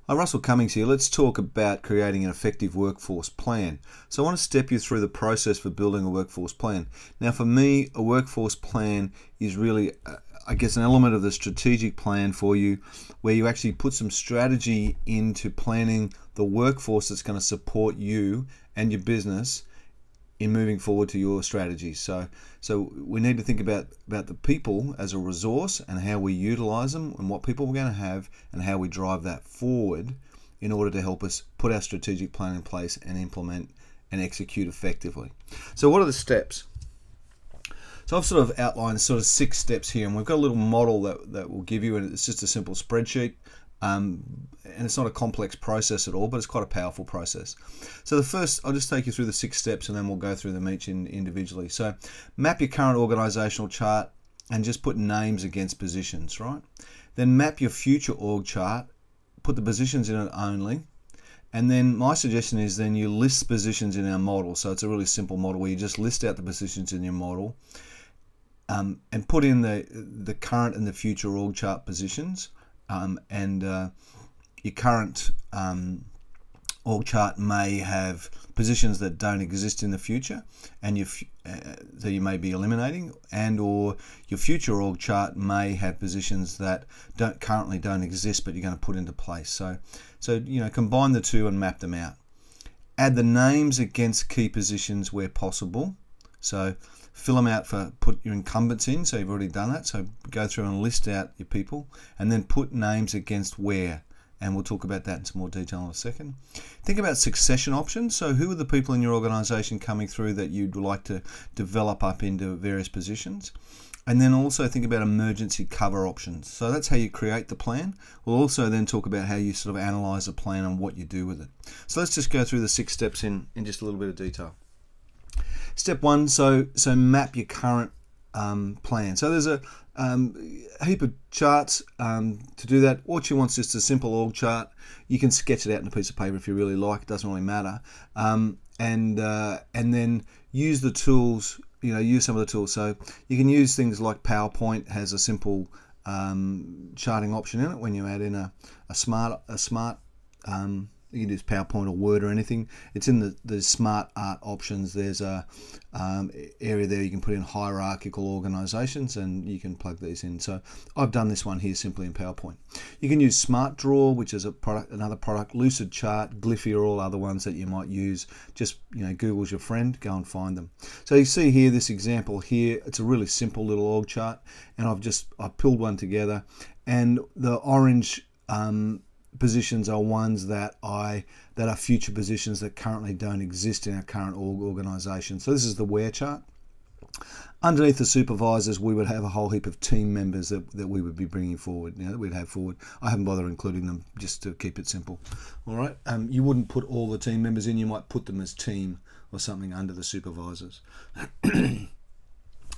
Hi, Russell Cummings here. Let's talk about creating an effective workforce plan. So I want to step you through the process for building a workforce plan. Now for me, a workforce plan is really, I guess, an element of the strategic plan for you where you actually put some strategy into planning the workforce that's going to support you and your business in moving forward to your strategies. So we need to think about the people as a resource and how we utilize them and what people we're going to have and how we drive that forward in order to help us put our strategic plan in place and implement and execute effectively. So what are the steps? So I've sort of outlined sort of 6 steps here, and we've got a little model that will give you, and it's just a simple spreadsheet. And it's not a complex process at all, but it's quite a powerful process. So the first, I'll just take you through the 6 steps and then we'll go through them each individually. So map your current organizational chart and just put names against positions, right? Then map your future org chart, put the positions in it only. And then my suggestion is then you list positions in our model. So it's a really simple model where you just list out the positions in your model and put in the current and the future org chart positions. Your current org chart may have positions that don't exist in the future and that you may be eliminating, and or your future org chart may have positions that currently don't exist but you're going to put into place. So combine the two and map them out. Add the names against key positions where possible. So fill them out put your incumbents in, so you've already done that. So go through and list out your people and then put names against where, and we'll talk about that in some more detail in a second. Think about succession options. So who are the people in your organization coming through that you'd like to develop up into various positions? And then also think about emergency cover options. So that's how you create the plan. We'll also then talk about how you sort of analyze a plan and what you do with it. So let's just go through the 6 steps in just a little bit of detail. Step 1, so map your current plan. So there's a heap of charts to do that. What you want is just a simple org chart. You can sketch it out in a piece of paper if you really like. It doesn't really matter. And then use the tools. Use some of the tools. So you can use things like PowerPoint has a simple charting option in it. When you add in a smart you can use PowerPoint or Word or anything. It's in the smart art options. There's a area there you can put in hierarchical organizations, and you can plug these in. So I've done this one here simply in PowerPoint. You can use Smart Draw, which is another product. Lucid Chart, Gliffy are all other ones that you might use. Just Google's your friend. Go and find them. So you see here this example here. It's a really simple little org chart, and I've pulled one together, and the orange positions are ones that are future positions that currently don't exist in our current organization. So this is the where chart. Underneath the supervisors, we would have a whole heap of team members that we would be bringing forward, that we'd have forward. I haven't bothered including them just to keep it simple. All right. You wouldn't put all the team members in. You might put them as team or something under the supervisors.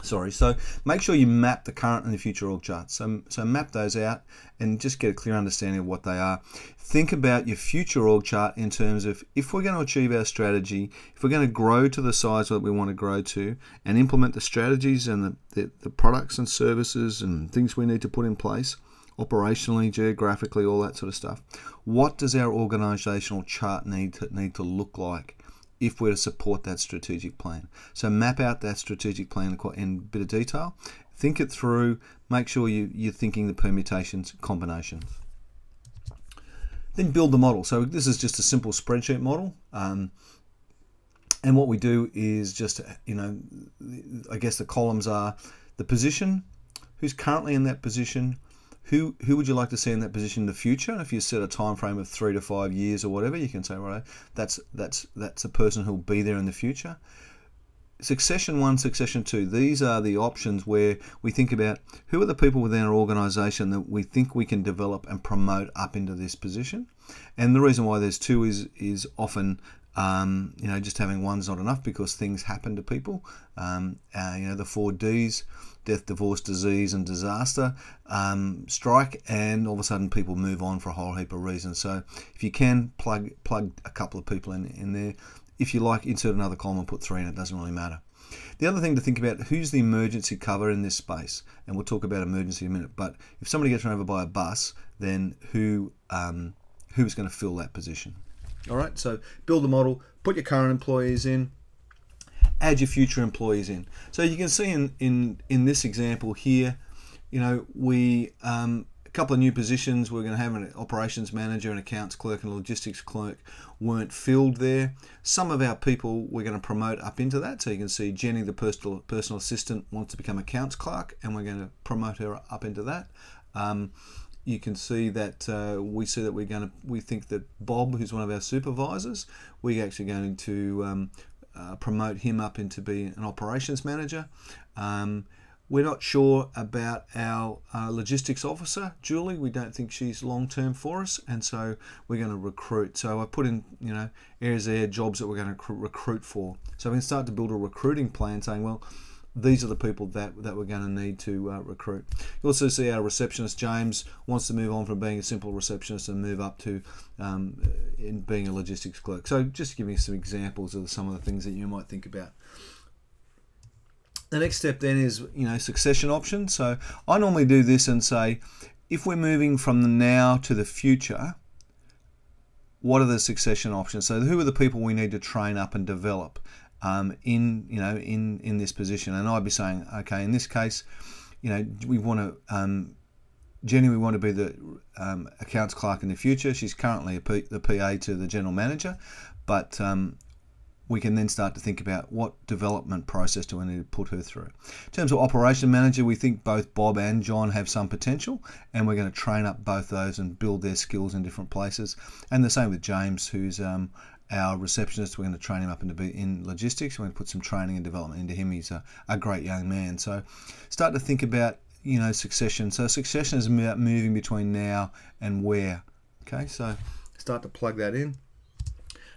Sorry, so make sure you map the current and the future org charts. So map those out and just get a clear understanding of what they are. Think about your future org chart in terms of if we're going to achieve our strategy, if we're going to grow to the size that we want to grow to and implement the strategies and the products and services and things we need to put in place, operationally, geographically, all that sort of stuff. What does our organizational chart need to look like if we're to support that strategic plan? So map out that strategic plan in a bit of detail, think it through, make sure you're thinking the permutations, combinations. Then build the model. So this is just a simple spreadsheet model. And what we do is just, I guess the columns are the position, who's currently in that position, who would you like to see in that position in the future? And if you set a time frame of 3 to 5 years or whatever, you can say, right, that's a person who will be there in the future. Succession 1, succession 2. These are the options where we think about who are the people within our organization that we think we can develop and promote up into this position. And the reason why there's 2 is often just having one's not enough because things happen to people. The 4 Ds, death, divorce, disease, and disaster strike, and all of a sudden people move on for a whole heap of reasons. So if you can plug a couple of people in there, if you like, insert another column and put 3 in, it doesn't really matter. The other thing to think about, who's the emergency cover in this space? And we'll talk about emergency in a minute, but if somebody gets run over by a bus, then who who's going to fill that position. All right, so build the model, put your current employees in, add your future employees in. So you can see in this example here, you know, we a couple of new positions. We're going to have an operations manager, an accounts clerk, and a logistics clerk weren't filled there. Some of our people we're going to promote up into that. So you can see Jenny, the personal assistant, wants to become accounts clerk, and we're going to promote her up into that. You can see that we think that Bob, who's one of our supervisors, we're actually going to promote him up into being an operations manager. We're not sure about our logistics officer, Julie. We don't think she's long-term for us, and so we're going to recruit. So I put in, you know, areas there, jobs that we're going to recruit for. So we can start to build a recruiting plan saying, well, these are the people that we're going to need to recruit. You also see our receptionist, James, wants to move on from being a simple receptionist and move up to in being a logistics clerk. So just giving you some examples of some of the things that you might think about. The next step then is, you know, succession options. So I normally do this and say, if we're moving from the now to the future, what are the succession options? So who are the people we need to train up and develop in this position? And I'd be saying, okay, in this case, you know, we want to Jenny, we want to be the accounts clerk in the future. She's currently the PA to the general manager, but we can then start to think about what development process do we need to put her through. In terms of operation manager, we think both Bob and John have some potential, and we're going to train up both those and build their skills in different places. And the same with James, who's our receptionist. We're going to train him up in logistics. We're going to put some training and development into him. He's a great young man. So start to think about, you know, succession. So succession is about moving between now and where. Okay, so start to plug that in.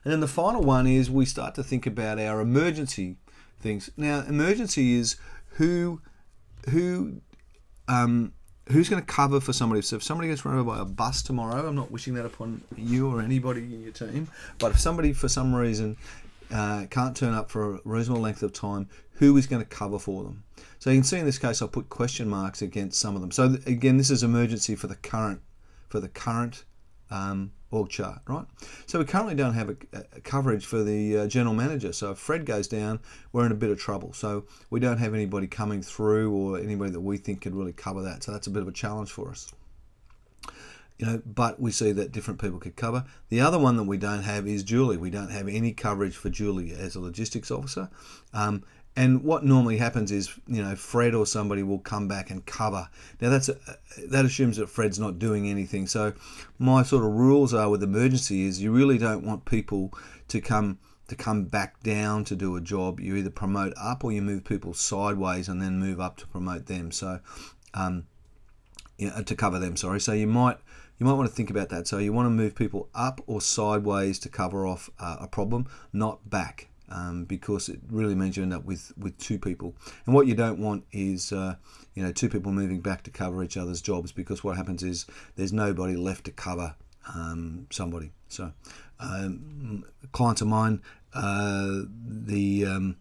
And then the final one is we start to think about our emergency things. Now, emergency is who's going to cover for somebody. So if somebody gets run over by a bus tomorrow, I'm not wishing that upon you or anybody in your team, but if somebody for some reason can't turn up for a reasonable length of time, who is going to cover for them? So you can see in this case I put question marks against some of them. So again, this is emergency for the current org chart, right? So we currently don't have a coverage for the general manager. So if Fred goes down, we're in a bit of trouble. So we don't have anybody coming through or anybody that we think could really cover that. So that's a bit of a challenge for us. You know, but we see that different people could cover. The other one that we don't have is Julie. We don't have any coverage for Julie as a logistics officer. And what normally happens is, you know, Fred or somebody will come back and cover. Now that assumes that Fred's not doing anything. So my sort of rules are with emergency is you really don't want people to come back down to do a job. You either promote up or you move people sideways and then move up to promote them. So you know, to cover them. Sorry. So you might want to think about that. So you want to move people up or sideways to cover off a problem, not back. Because it really means you end up with two people, and what you don't want is you know, two people moving back to cover each other's jobs, because what happens is there's nobody left to cover somebody. So clients of mine, the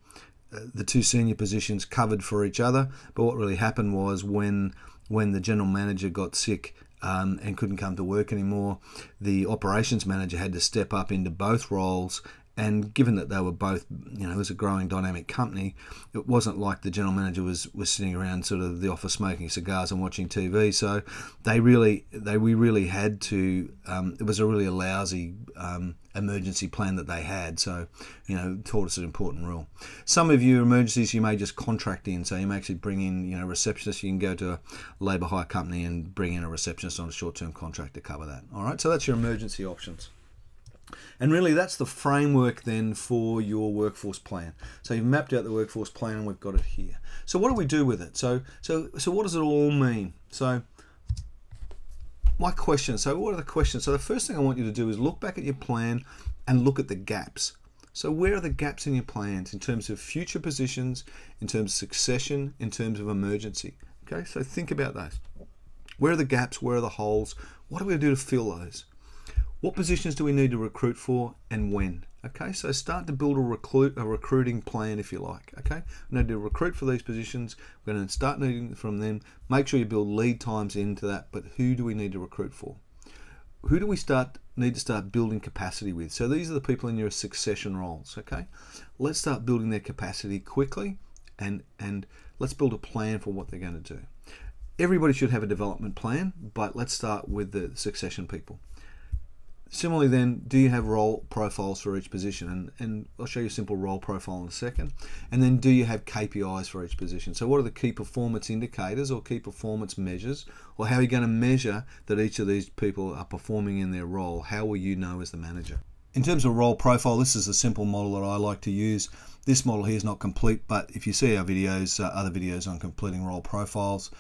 two senior positions covered for each other, but what really happened was when the general manager got sick and couldn't come to work anymore, the operations manager had to step up into both roles. And given that they were both, you know, it was a growing dynamic company, it wasn't like the general manager was sitting around sort of the office smoking cigars and watching TV. So we really had to, it was really a lousy emergency plan that they had. So, you know, taught us an important rule. Some of your emergencies you may just contract in. So you may actually bring in, you know, receptionists. You can go to a labour hire company and bring in a receptionist on a short-term contract to cover that. All right, so that's your emergency options. And really that's the framework then for your workforce plan. So you've mapped out the workforce plan and we've got it here. So what do we do with it? So what does it all mean? So my question, so what are the questions? So the first thing I want you to do is look back at your plan and look at the gaps. So where are the gaps in your plans in terms of future positions, in terms of succession, in terms of emergency? Okay, so think about those. Where are the gaps? Where are the holes? What are we going to do to fill those? What positions do we need to recruit for and when? Okay, so start to build a recruiting plan, if you like. Okay, we need to recruit for these positions. We're going to start needing from them. Make sure you build lead times into that, but who do we need to recruit for? who do we need to start building capacity with? So these are the people in your succession roles, okay? Let's start building their capacity quickly, and let's build a plan for what they're going to do. Everybody should have a development plan, but let's start with the succession people. Similarly then, do you have role profiles for each position? And I'll show you a simple role profile in a second. And then do you have KPIs for each position? So what are the key performance indicators or key performance measures? Or how are you going to measure that each of these people are performing in their role? How will you know as the manager? In terms of role profile, this is a simple model that I like to use. This model here is not complete, but if you see our videos, other videos on completing role profiles,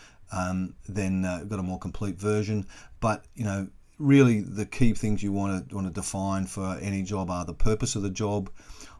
then we've got a more complete version. But really the key things you want to define for any job are the purpose of the job,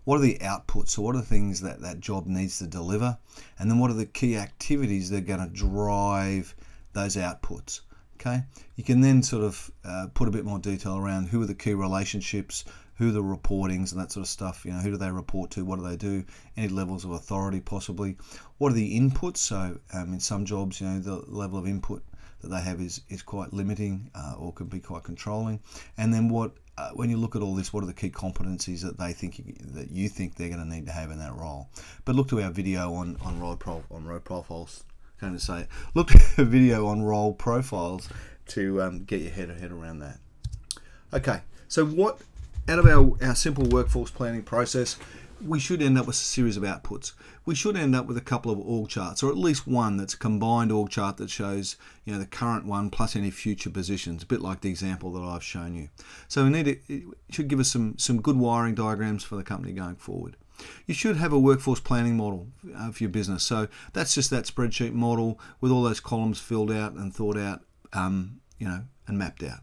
what are the outputs, so what are the things that job needs to deliver, and then what are the key activities that are going to drive those outputs. Okay, you can then sort of put a bit more detail around who are the key relationships, who are the reportings and that sort of stuff. Who do they report to, what do they do, any levels of authority possibly, what are the inputs. So in some jobs, the level of input that they have is quite limiting or can be quite controlling. And then when you look at all this, what are the key competencies that you think they're going to need to have in that role? But look to our video on role profiles. Going to say it. Look at a video on role profiles to get your head around that. Okay, so what out of our simple workforce planning process, we should end up with a series of outputs. We should end up with a couple of org charts, or at least one that's a combined org chart that shows the current one plus any future positions, a bit like the example that I've shown you. So it should give us some good wiring diagrams for the company going forward. You should have a workforce planning model for your business. So that's just that spreadsheet model with all those columns filled out and thought out, and mapped out.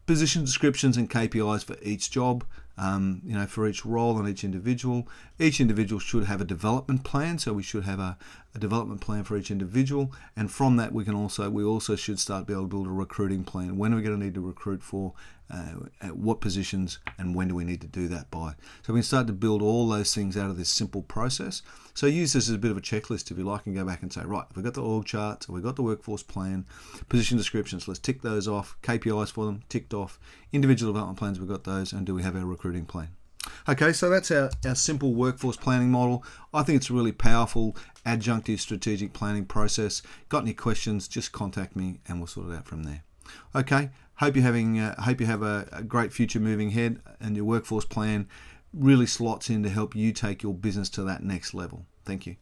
Position descriptions and KPIs for each job, for each role and each individual. Each individual should have a development plan, so we should have a development plan for each individual, and from that we also should start be able to build a recruiting plan. When are we going to need to recruit for, at what positions, and when do we need to do that by? So we can start to build all those things out of this simple process. So use this as a bit of a checklist if you like, and go back and say, right, we've got the org charts, we've got the workforce plan, position descriptions, let's tick those off, KPIs for them, ticked off, individual development plans, we've got those, and do we have our recruiting plan? Okay, so that's our simple workforce planning model. I think it's a really powerful adjunctive strategic planning process. Got any questions, just contact me and we'll sort it out from there. Okay, hope you have a great future moving ahead, and your workforce plan really slots in to help you take your business to that next level. Thank you.